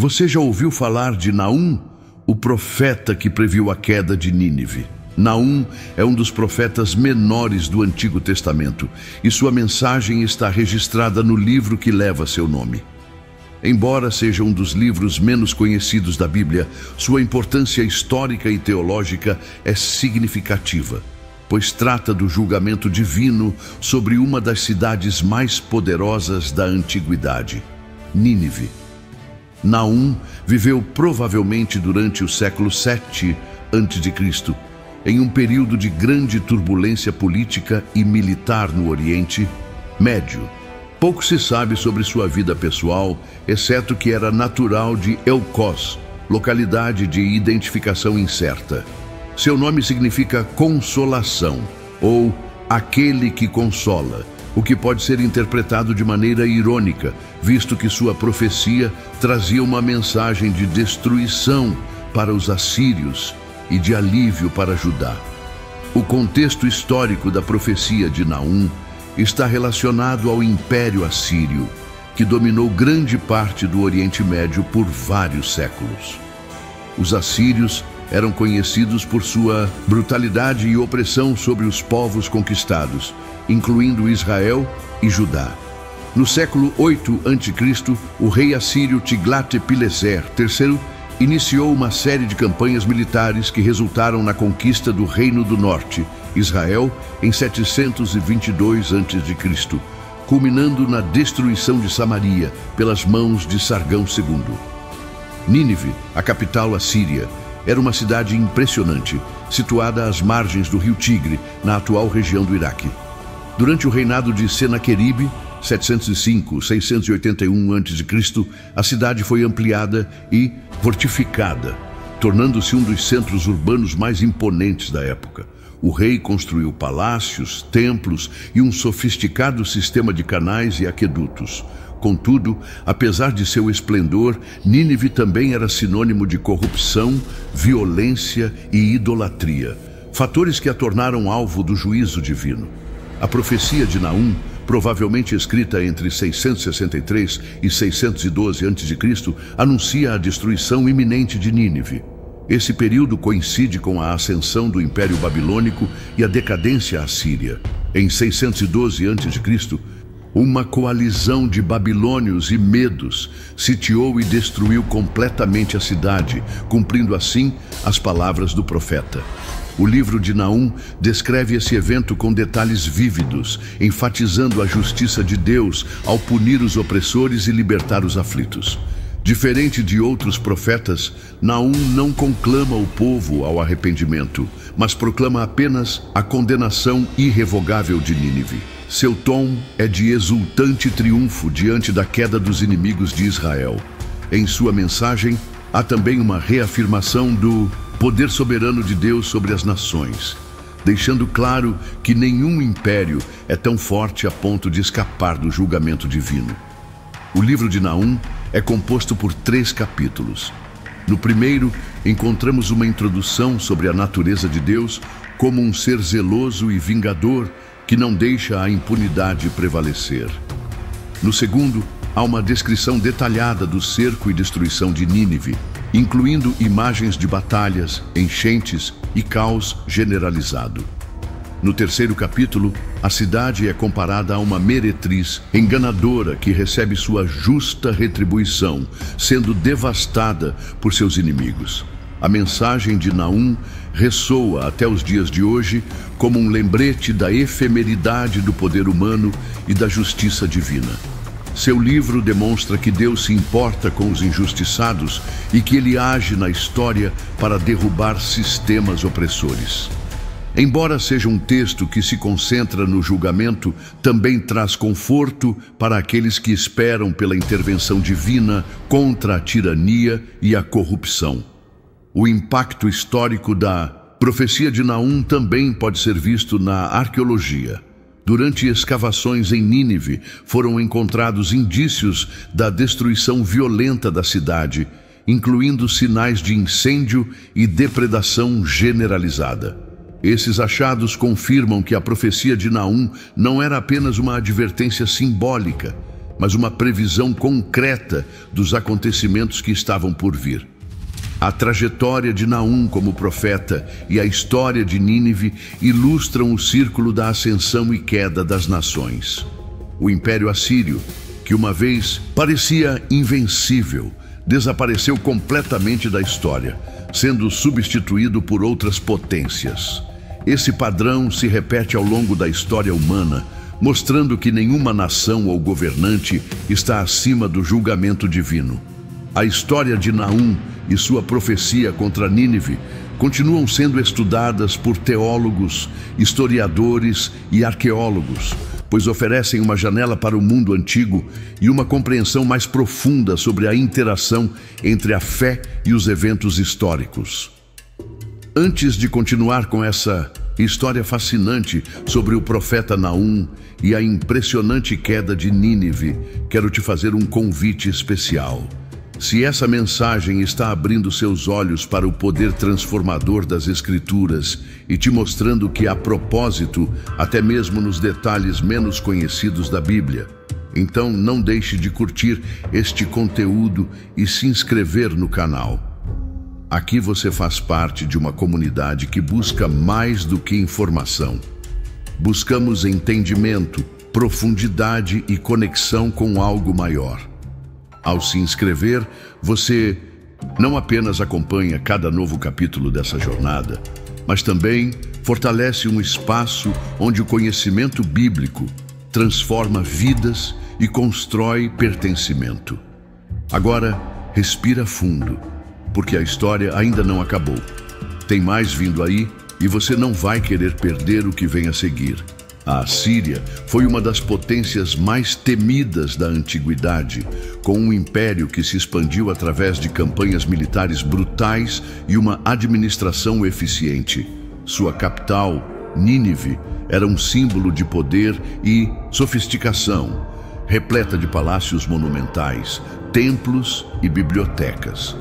Você já ouviu falar de Naum, o profeta que previu a queda de Nínive? Naum é um dos profetas menores do Antigo Testamento e sua mensagem está registrada no livro que leva seu nome. Embora seja um dos livros menos conhecidos da Bíblia, sua importância histórica e teológica é significativa, pois trata do julgamento divino sobre uma das cidades mais poderosas da antiguidade, Nínive. Naum viveu provavelmente durante o século VII a.C., em um período de grande turbulência política e militar no Oriente Médio. Pouco se sabe sobre sua vida pessoal, exceto que era natural de Elcós, localidade de identificação incerta. Seu nome significa consolação, ou aquele que consola, o que pode ser interpretado de maneira irônica, visto que sua profecia trazia uma mensagem de destruição para os assírios e de alívio para Judá. O contexto histórico da profecia de Naum está relacionado ao Império Assírio, que dominou grande parte do Oriente Médio por vários séculos. Os assírios eram conhecidos por sua brutalidade e opressão sobre os povos conquistados, incluindo Israel e Judá. No século 8 a.C., o rei assírio Tiglat-Pileser III iniciou uma série de campanhas militares que resultaram na conquista do Reino do Norte, Israel, em 722 a.C., culminando na destruição de Samaria pelas mãos de Sargão II. Nínive, a capital assíria, era uma cidade impressionante, situada às margens do rio Tigre, na atual região do Iraque. Durante o reinado de Senaqueribe, 705-681 a.C., a cidade foi ampliada e fortificada, tornando-se um dos centros urbanos mais imponentes da época. O rei construiu palácios, templos e um sofisticado sistema de canais e aquedutos. Contudo, apesar de seu esplendor, Nínive também era sinônimo de corrupção, violência e idolatria, fatores que a tornaram alvo do juízo divino. A profecia de Naum, provavelmente escrita entre 663 e 612 a.C., anuncia a destruição iminente de Nínive. Esse período coincide com a ascensão do Império Babilônico e a decadência assíria. Em 612 a.C., uma coalizão de babilônios e medos sitiou e destruiu completamente a cidade, cumprindo assim as palavras do profeta. O livro de Naum descreve esse evento com detalhes vívidos, enfatizando a justiça de Deus ao punir os opressores e libertar os aflitos. Diferente de outros profetas, Naum não conclama o povo ao arrependimento, mas proclama apenas a condenação irrevogável de Nínive. Seu tom é de exultante triunfo diante da queda dos inimigos de Israel. Em sua mensagem, há também uma reafirmação do poder soberano de Deus sobre as nações, deixando claro que nenhum império é tão forte a ponto de escapar do julgamento divino. O livro de Naum é composto por 3 capítulos. No primeiro, encontramos uma introdução sobre a natureza de Deus como um ser zeloso e vingador que não deixa a impunidade prevalecer. No segundo, há uma descrição detalhada do cerco e destruição de Nínive, incluindo imagens de batalhas, enchentes e caos generalizado. No terceiro capítulo, a cidade é comparada a uma meretriz enganadora que recebe sua justa retribuição, sendo devastada por seus inimigos. A mensagem de Naum ressoa até os dias de hoje como um lembrete da efemeridade do poder humano e da justiça divina. Seu livro demonstra que Deus se importa com os injustiçados e que Ele age na história para derrubar sistemas opressores. Embora seja um texto que se concentra no julgamento, também traz conforto para aqueles que esperam pela intervenção divina contra a tirania e a corrupção. O impacto histórico da profecia de Naum também pode ser visto na arqueologia. Durante escavações em Nínive, foram encontrados indícios da destruição violenta da cidade, incluindo sinais de incêndio e depredação generalizada. Esses achados confirmam que a profecia de Naum não era apenas uma advertência simbólica. mas uma previsão concreta dos acontecimentos que estavam por vir. A trajetória de Naum como profeta e a história de Nínive ilustram o círculo da ascensão e queda das nações. O Império Assírio, que uma vez parecia invencível, desapareceu completamente da história, sendo substituído por outras potências. Esse padrão se repete ao longo da história humana, mostrando que nenhuma nação ou governante está acima do julgamento divino. A história de Naum e sua profecia contra Nínive continuam sendo estudadas por teólogos, historiadores e arqueólogos, pois oferecem uma janela para o mundo antigo e uma compreensão mais profunda sobre a interação entre a fé e os eventos históricos. Antes de continuar com essa história fascinante sobre o profeta Naum e a impressionante queda de Nínive, quero te fazer um convite especial. Se essa mensagem está abrindo seus olhos para o poder transformador das Escrituras e te mostrando que há propósito até mesmo nos detalhes menos conhecidos da Bíblia, então não deixe de curtir este conteúdo e se inscrever no canal. Aqui você faz parte de uma comunidade que busca mais do que informação. Buscamos entendimento, profundidade e conexão com algo maior. Ao se inscrever, você não apenas acompanha cada novo capítulo dessa jornada, mas também fortalece um espaço onde o conhecimento bíblico transforma vidas e constrói pertencimento. Agora, respira fundo, porque a história ainda não acabou. Tem mais vindo aí e você não vai querer perder o que vem a seguir. A Assíria foi uma das potências mais temidas da antiguidade, com um império que se expandiu através de campanhas militares brutais e uma administração eficiente. Sua capital, Nínive, era um símbolo de poder e sofisticação, repleta de palácios monumentais, templos e bibliotecas.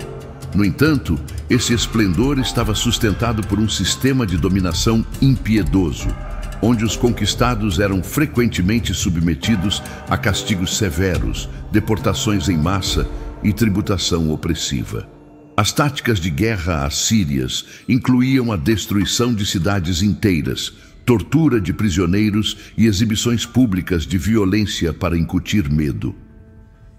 No entanto, esse esplendor estava sustentado por um sistema de dominação impiedoso, onde os conquistados eram frequentemente submetidos a castigos severos, deportações em massa e tributação opressiva. As táticas de guerra assírias incluíam a destruição de cidades inteiras, tortura de prisioneiros e exibições públicas de violência para incutir medo.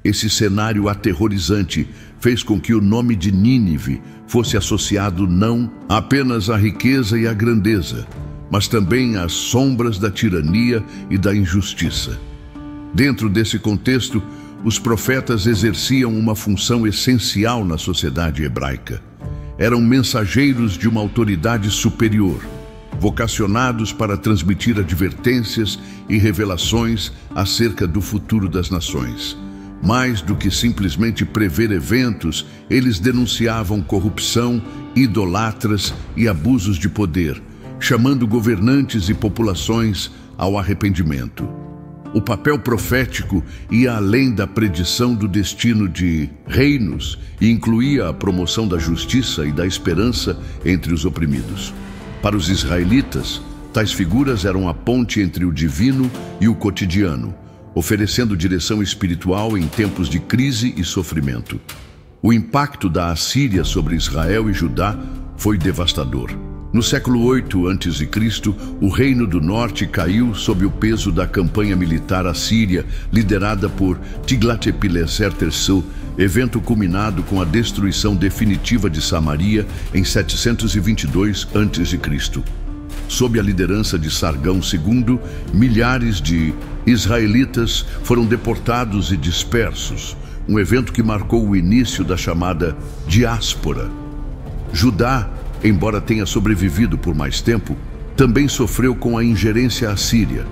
Esse cenário aterrorizante fez com que o nome de Nínive fosse associado não apenas à riqueza e à grandeza, mas também às sombras da tirania e da injustiça. Dentro desse contexto, os profetas exerciam uma função essencial na sociedade hebraica. Eram mensageiros de uma autoridade superior, vocacionados para transmitir advertências e revelações acerca do futuro das nações. Mais do que simplesmente prever eventos, eles denunciavam corrupção, idolatras e abusos de poder, chamando governantes e populações ao arrependimento. O papel profético ia além da predição do destino de reinos e incluía a promoção da justiça e da esperança entre os oprimidos. Para os israelitas, tais figuras eram a ponte entre o divino e o cotidiano, oferecendo direção espiritual em tempos de crise e sofrimento. O impacto da Assíria sobre Israel e Judá foi devastador. No século 8 a.C., o Reino do Norte caiu sob o peso da campanha militar assíria liderada por Tiglat-Pileser III, evento culminado com a destruição definitiva de Samaria em 722 a.C. Sob a liderança de Sargão II, milhares de israelitas foram deportados e dispersos, um evento que marcou o início da chamada diáspora. Judá, embora tenha sobrevivido por mais tempo, também sofreu com a ingerência assíria.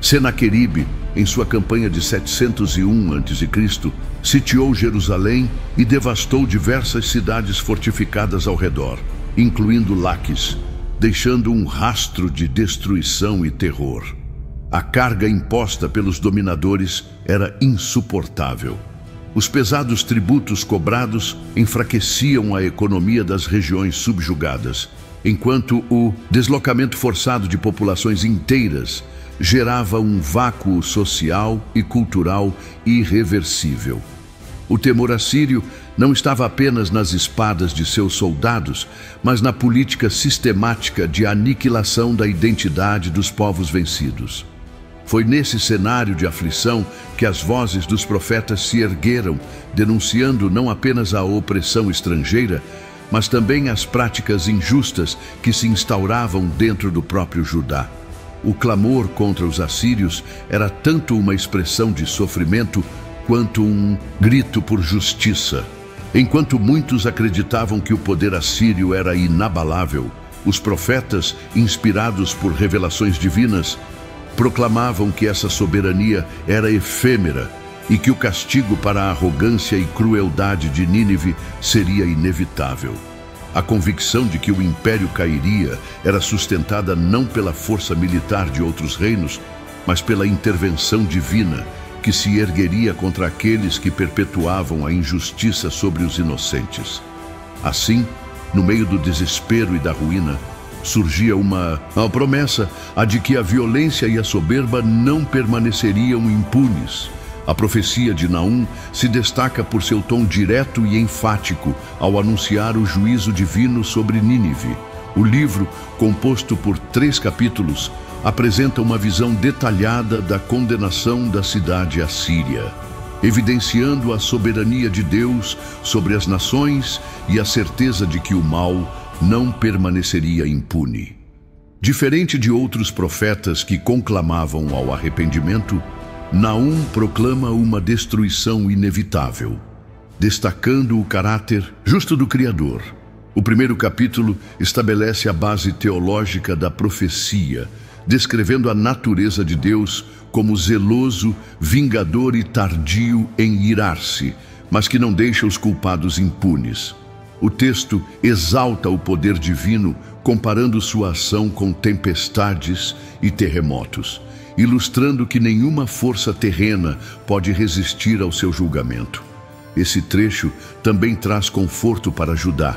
Senaqueribe, em sua campanha de 701 a.C., sitiou Jerusalém e devastou diversas cidades fortificadas ao redor, incluindo Laquis, deixando um rastro de destruição e terror. A carga imposta pelos dominadores era insuportável. Os pesados tributos cobrados enfraqueciam a economia das regiões subjugadas, enquanto o deslocamento forçado de populações inteiras gerava um vácuo social e cultural irreversível. O temor assírio não estava apenas nas espadas de seus soldados, mas na política sistemática de aniquilação da identidade dos povos vencidos. Foi nesse cenário de aflição que as vozes dos profetas se ergueram, denunciando não apenas a opressão estrangeira, mas também as práticas injustas que se instauravam dentro do próprio Judá. O clamor contra os assírios era tanto uma expressão de sofrimento quanto um grito por justiça. Enquanto muitos acreditavam que o poder assírio era inabalável, os profetas, inspirados por revelações divinas, proclamavam que essa soberania era efêmera e que o castigo para a arrogância e crueldade de Nínive seria inevitável. A convicção de que o império cairia era sustentada não pela força militar de outros reinos, mas pela intervenção divina, que se ergueria contra aqueles que perpetuavam a injustiça sobre os inocentes. Assim, no meio do desespero e da ruína, surgia uma promessa, a de que a violência e a soberba não permaneceriam impunes. A profecia de Naum se destaca por seu tom direto e enfático ao anunciar o juízo divino sobre Nínive. O livro, composto por 3 capítulos, apresenta uma visão detalhada da condenação da cidade assíria, evidenciando a soberania de Deus sobre as nações e a certeza de que o mal não permaneceria impune. Diferente de outros profetas que conclamavam ao arrependimento, Naum proclama uma destruição inevitável, destacando o caráter justo do Criador. O primeiro capítulo estabelece a base teológica da profecia, descrevendo a natureza de Deus como zeloso, vingador e tardio em irar-se, mas que não deixa os culpados impunes. O texto exalta o poder divino, comparando sua ação com tempestades e terremotos, ilustrando que nenhuma força terrena pode resistir ao seu julgamento. Esse trecho também traz conforto para Judá,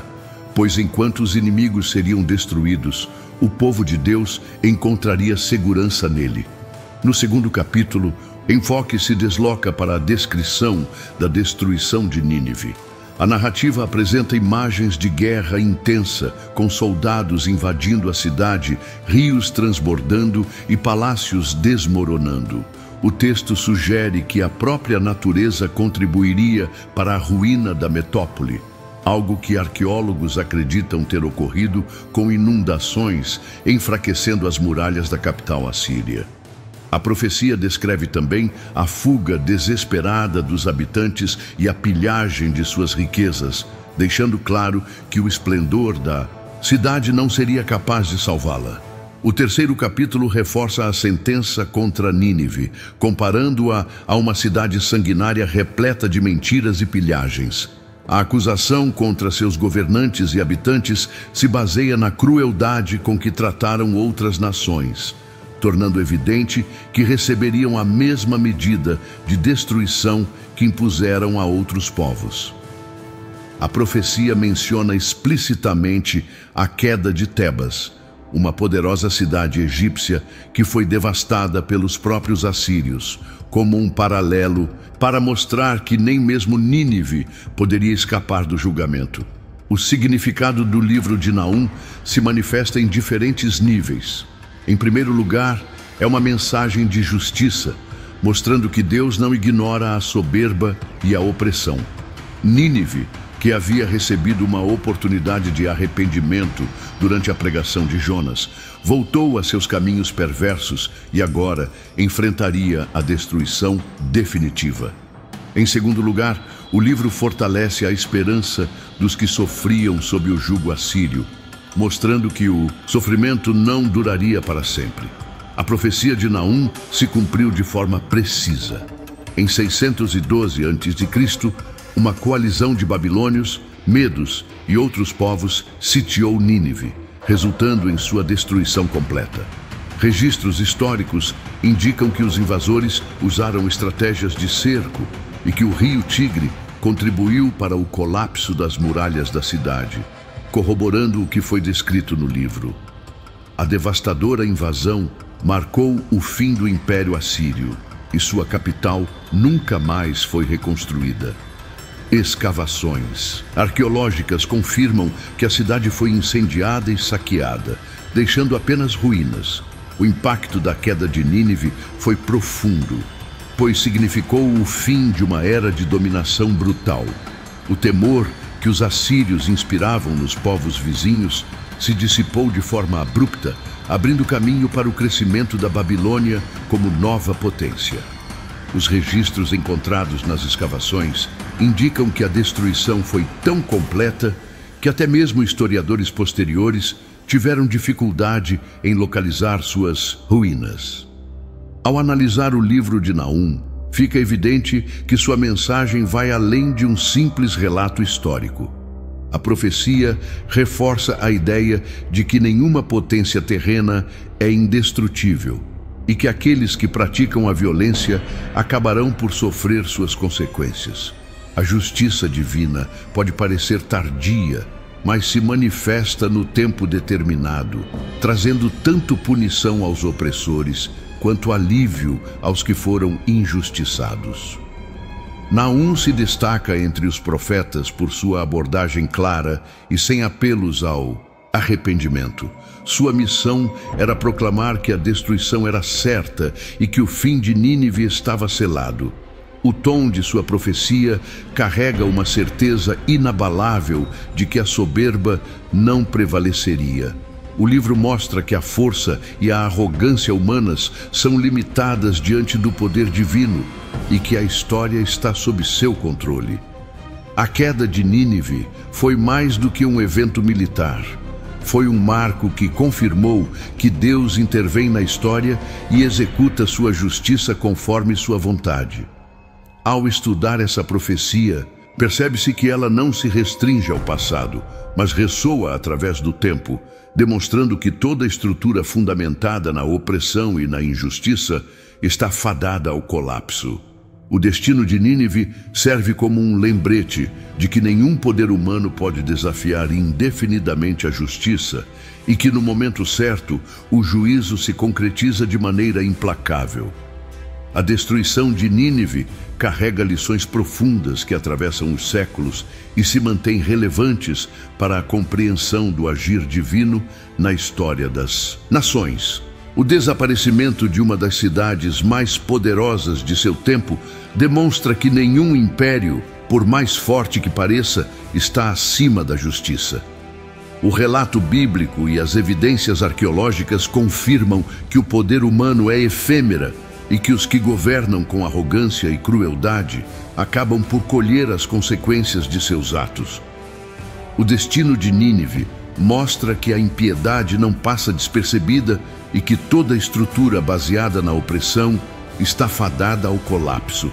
pois enquanto os inimigos seriam destruídos, o povo de Deus encontraria segurança nele. No segundo capítulo, enfoque se desloca para a descrição da destruição de Nínive. A narrativa apresenta imagens de guerra intensa, com soldados invadindo a cidade, rios transbordando e palácios desmoronando. O texto sugere que a própria natureza contribuiria para a ruína da metrópole, algo que arqueólogos acreditam ter ocorrido com inundações, enfraquecendo as muralhas da capital assíria. A profecia descreve também a fuga desesperada dos habitantes e a pilhagem de suas riquezas, deixando claro que o esplendor da cidade não seria capaz de salvá-la. O terceiro capítulo reforça a sentença contra Nínive, comparando-a a uma cidade sanguinária repleta de mentiras e pilhagens. A acusação contra seus governantes e habitantes se baseia na crueldade com que trataram outras nações, tornando evidente que receberiam a mesma medida de destruição que impuseram a outros povos. A profecia menciona explicitamente a queda de Tebas, uma poderosa cidade egípcia que foi devastada pelos próprios assírios, como um paralelo para mostrar que nem mesmo Nínive poderia escapar do julgamento. O significado do livro de Naum se manifesta em diferentes níveis. Em primeiro lugar, é uma mensagem de justiça, mostrando que Deus não ignora a soberba e a opressão. Nínive, que havia recebido uma oportunidade de arrependimento durante a pregação de Jonas, voltou a seus caminhos perversos e agora enfrentaria a destruição definitiva. Em segundo lugar, o livro fortalece a esperança dos que sofriam sob o jugo assírio, mostrando que o sofrimento não duraria para sempre. A profecia de Naum se cumpriu de forma precisa. Em 612 a.C., uma coalizão de babilônios, medos e outros povos sitiou Nínive, resultando em sua destruição completa. Registros históricos indicam que os invasores usaram estratégias de cerco e que o rio Tigre contribuiu para o colapso das muralhas da cidade, corroborando o que foi descrito no livro. A devastadora invasão marcou o fim do Império Assírio e sua capital nunca mais foi reconstruída. Escavações arqueológicas confirmam que a cidade foi incendiada e saqueada, deixando apenas ruínas. O impacto da queda de Nínive foi profundo, pois significou o fim de uma era de dominação brutal. O temor que os assírios inspiravam nos povos vizinhos se dissipou de forma abrupta, abrindo caminho para o crescimento da Babilônia como nova potência. Os registros encontrados nas escavações indicam que a destruição foi tão completa que até mesmo historiadores posteriores tiveram dificuldade em localizar suas ruínas. Ao analisar o livro de Naum, fica evidente que sua mensagem vai além de um simples relato histórico. A profecia reforça a ideia de que nenhuma potência terrena é indestrutível e que aqueles que praticam a violência acabarão por sofrer suas consequências. A justiça divina pode parecer tardia, mas se manifesta no tempo determinado, trazendo tanto punição aos opressores quanto alívio aos que foram injustiçados. Naum se destaca entre os profetas por sua abordagem clara e sem apelos ao arrependimento. Sua missão era proclamar que a destruição era certa e que o fim de Nínive estava selado. O tom de sua profecia carrega uma certeza inabalável de que a soberba não prevaleceria. O livro mostra que a força e a arrogância humanas são limitadas diante do poder divino e que a história está sob seu controle. A queda de Nínive foi mais do que um evento militar. Foi um marco que confirmou que Deus intervém na história e executa sua justiça conforme sua vontade. Ao estudar essa profecia, percebe-se que ela não se restringe ao passado, mas ressoa através do tempo, demonstrando que toda estrutura fundamentada na opressão e na injustiça está fadada ao colapso. O destino de Nínive serve como um lembrete de que nenhum poder humano pode desafiar indefinidamente a justiça e que, no momento certo, o juízo se concretiza de maneira implacável. A destruição de Nínive carrega lições profundas que atravessam os séculos e se mantêm relevantes para a compreensão do agir divino na história das nações. O desaparecimento de uma das cidades mais poderosas de seu tempo demonstra que nenhum império, por mais forte que pareça, está acima da justiça. O relato bíblico e as evidências arqueológicas confirmam que o poder humano é efêmero e que os que governam com arrogância e crueldade acabam por colher as consequências de seus atos. O destino de Nínive mostra que a impiedade não passa despercebida e que toda estrutura baseada na opressão está fadada ao colapso.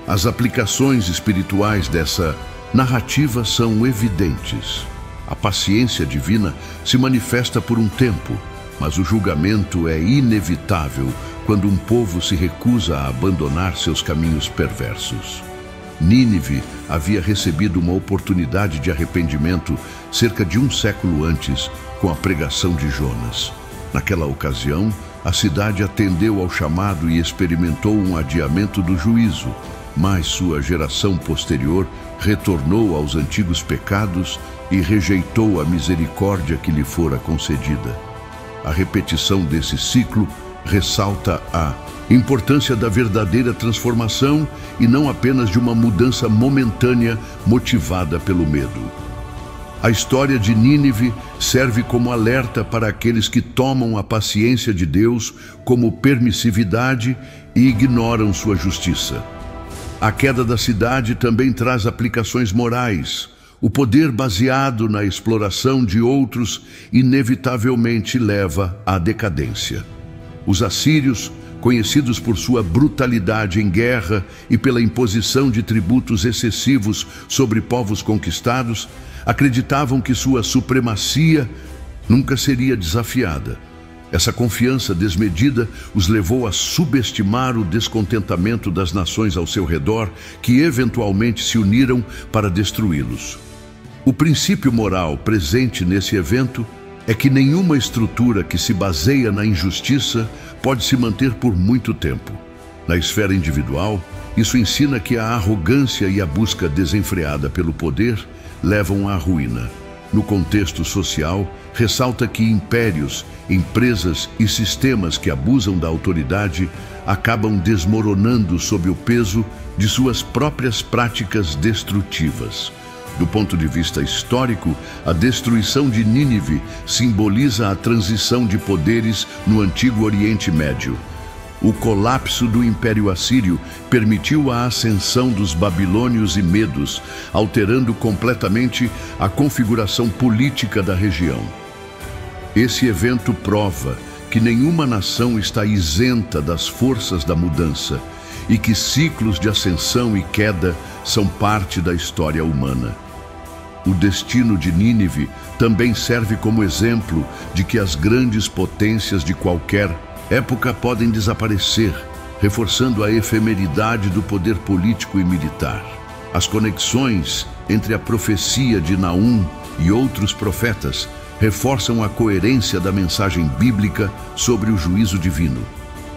As aplicações espirituais dessa narrativa são evidentes. A paciência divina se manifesta por um tempo, mas o julgamento é inevitável quando um povo se recusa a abandonar seus caminhos perversos. Nínive havia recebido uma oportunidade de arrependimento cerca de um século antes, com a pregação de Jonas. Naquela ocasião, a cidade atendeu ao chamado e experimentou um adiamento do juízo, mas sua geração posterior retornou aos antigos pecados e rejeitou a misericórdia que lhe fora concedida. A repetição desse ciclo ressalta a importância da verdadeira transformação e não apenas de uma mudança momentânea motivada pelo medo. A história de Nínive serve como alerta para aqueles que tomam a paciência de Deus como permissividade e ignoram sua justiça. A queda da cidade também traz aplicações morais. O poder baseado na exploração de outros inevitavelmente leva à decadência. Os assírios, conhecidos por sua brutalidade em guerra e pela imposição de tributos excessivos sobre povos conquistados, acreditavam que sua supremacia nunca seria desafiada. Essa confiança desmedida os levou a subestimar o descontentamento das nações ao seu redor, que eventualmente se uniram para destruí-los. O princípio moral presente nesse evento é que nenhuma estrutura que se baseia na injustiça pode se manter por muito tempo. Na esfera individual, isso ensina que a arrogância e a busca desenfreada pelo poder levam à ruína. No contexto social, ressalta que impérios, empresas e sistemas que abusam da autoridade acabam desmoronando sob o peso de suas próprias práticas destrutivas. Do ponto de vista histórico, a destruição de Nínive simboliza a transição de poderes no Antigo Oriente Médio. O colapso do Império Assírio permitiu a ascensão dos babilônios e medos, alterando completamente a configuração política da região. Esse evento prova que nenhuma nação está isenta das forças da mudança e que ciclos de ascensão e queda são parte da história humana. O destino de Nínive também serve como exemplo de que as grandes potências de qualquer época podem desaparecer, reforçando a efemeridade do poder político e militar. As conexões entre a profecia de Naum e outros profetas reforçam a coerência da mensagem bíblica sobre o juízo divino.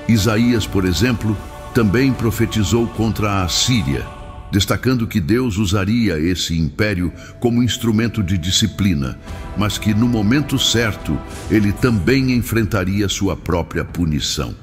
Isaías, por exemplo, também profetizou contra a Assíria, destacando que Deus usaria esse império como instrumento de disciplina, mas que no momento certo ele também enfrentaria sua própria punição.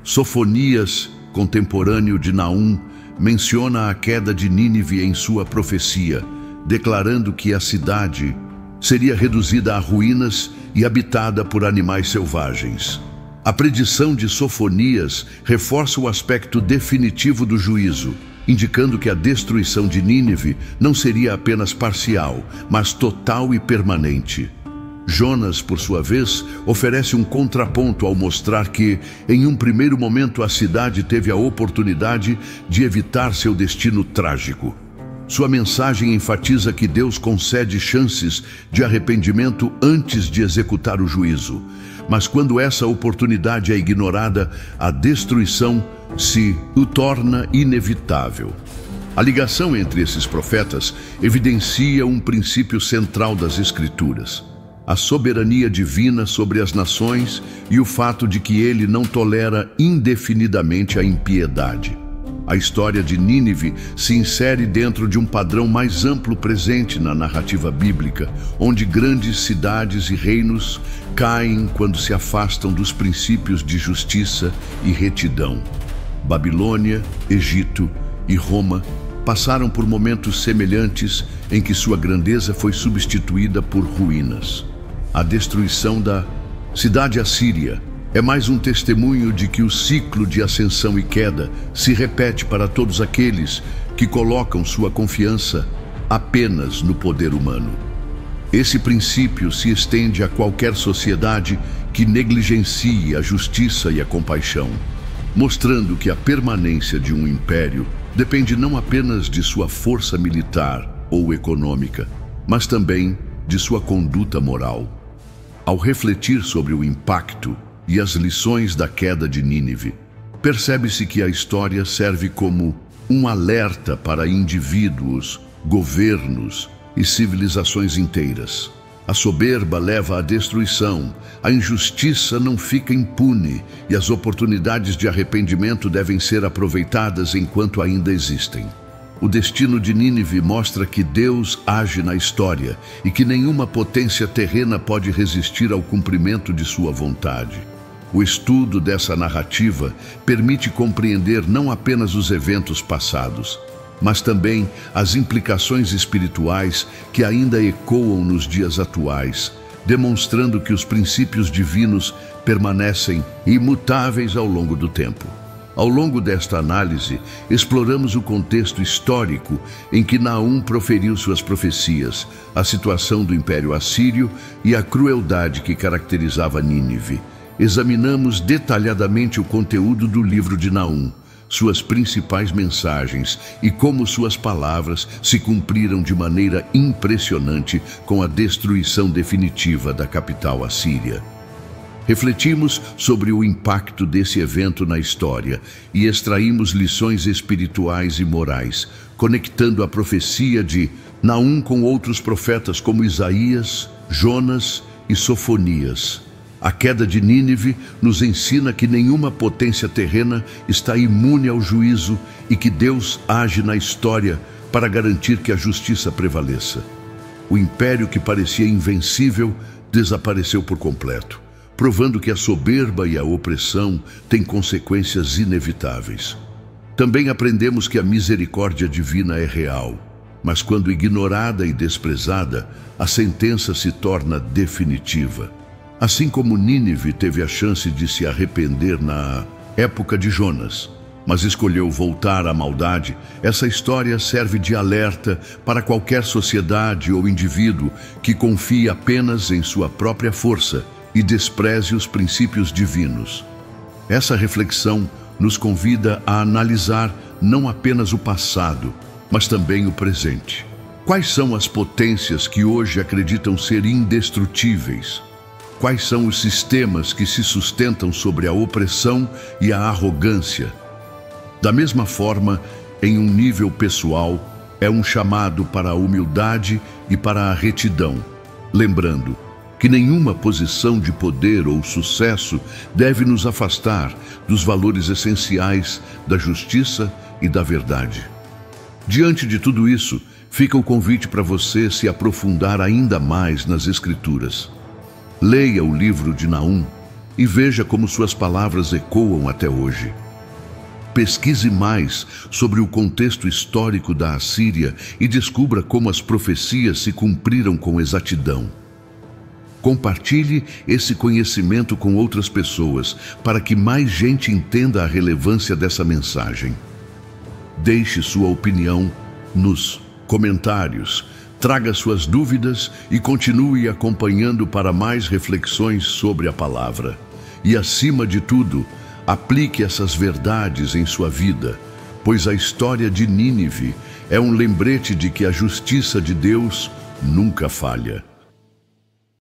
Sofonias, contemporâneo de Naum, menciona a queda de Nínive em sua profecia, declarando que a cidade seria reduzida a ruínas e habitada por animais selvagens. A predição de Sofonias reforça o aspecto definitivo do juízo, indicando que a destruição de Nínive não seria apenas parcial, mas total e permanente. Jonas, por sua vez, oferece um contraponto ao mostrar que, em um primeiro momento, a cidade teve a oportunidade de evitar seu destino trágico. Sua mensagem enfatiza que Deus concede chances de arrependimento antes de executar o juízo. Mas quando essa oportunidade é ignorada, a destruição se torna inevitável. A ligação entre esses profetas evidencia um princípio central das Escrituras: a soberania divina sobre as nações e o fato de que ele não tolera indefinidamente a impiedade. A história de Nínive se insere dentro de um padrão mais amplo presente na narrativa bíblica, onde grandes cidades e reinos caem quando se afastam dos princípios de justiça e retidão. Babilônia, Egito e Roma passaram por momentos semelhantes em que sua grandeza foi substituída por ruínas. A destruição da cidade assíria é mais um testemunho de que o ciclo de ascensão e queda se repete para todos aqueles que colocam sua confiança apenas no poder humano. Esse princípio se estende a qualquer sociedade que negligencie a justiça e a compaixão, mostrando que a permanência de um império depende não apenas de sua força militar ou econômica, mas também de sua conduta moral. Ao refletir sobre o impacto e as lições da queda de Nínive, percebe-se que a história serve como um alerta para indivíduos, governos e civilizações inteiras. A soberba leva à destruição, a injustiça não fica impune e as oportunidades de arrependimento devem ser aproveitadas enquanto ainda existem. O destino de Nínive mostra que Deus age na história e que nenhuma potência terrena pode resistir ao cumprimento de sua vontade. O estudo dessa narrativa permite compreender não apenas os eventos passados, mas também as implicações espirituais que ainda ecoam nos dias atuais, demonstrando que os princípios divinos permanecem imutáveis ao longo do tempo. Ao longo desta análise, exploramos o contexto histórico em que Naum proferiu suas profecias, a situação do Império Assírio e a crueldade que caracterizava Nínive. Examinamos detalhadamente o conteúdo do livro de Naum, suas principais mensagens e como suas palavras se cumpriram de maneira impressionante com a destruição definitiva da capital assíria. Refletimos sobre o impacto desse evento na história e extraímos lições espirituais e morais, conectando a profecia de Naum com outros profetas como Isaías, Jonas e Sofonias. A queda de Nínive nos ensina que nenhuma potência terrena está imune ao juízo e que Deus age na história para garantir que a justiça prevaleça. O império que parecia invencível desapareceu por completo, provando que a soberba e a opressão têm consequências inevitáveis. Também aprendemos que a misericórdia divina é real, mas quando ignorada e desprezada, a sentença se torna definitiva. Assim como Nínive teve a chance de se arrepender na época de Jonas, mas escolheu voltar à maldade, essa história serve de alerta para qualquer sociedade ou indivíduo que confie apenas em sua própria força e despreze os princípios divinos. Essa reflexão nos convida a analisar não apenas o passado, mas também o presente. Quais são as potências que hoje acreditam ser indestrutíveis? Quais são os sistemas que se sustentam sobre a opressão e a arrogância? Da mesma forma, em um nível pessoal, é um chamado para a humildade e para a retidão, lembrando que nenhuma posição de poder ou sucesso deve nos afastar dos valores essenciais da justiça e da verdade. Diante de tudo isso, fica o convite para você se aprofundar ainda mais nas Escrituras. Leia o livro de Naum e veja como suas palavras ecoam até hoje. Pesquise mais sobre o contexto histórico da Assíria e descubra como as profecias se cumpriram com exatidão. Compartilhe esse conhecimento com outras pessoas para que mais gente entenda a relevância dessa mensagem. Deixe sua opinião nos comentários. Traga suas dúvidas e continue acompanhando para mais reflexões sobre a palavra. E, acima de tudo, aplique essas verdades em sua vida, pois a história de Nínive é um lembrete de que a justiça de Deus nunca falha.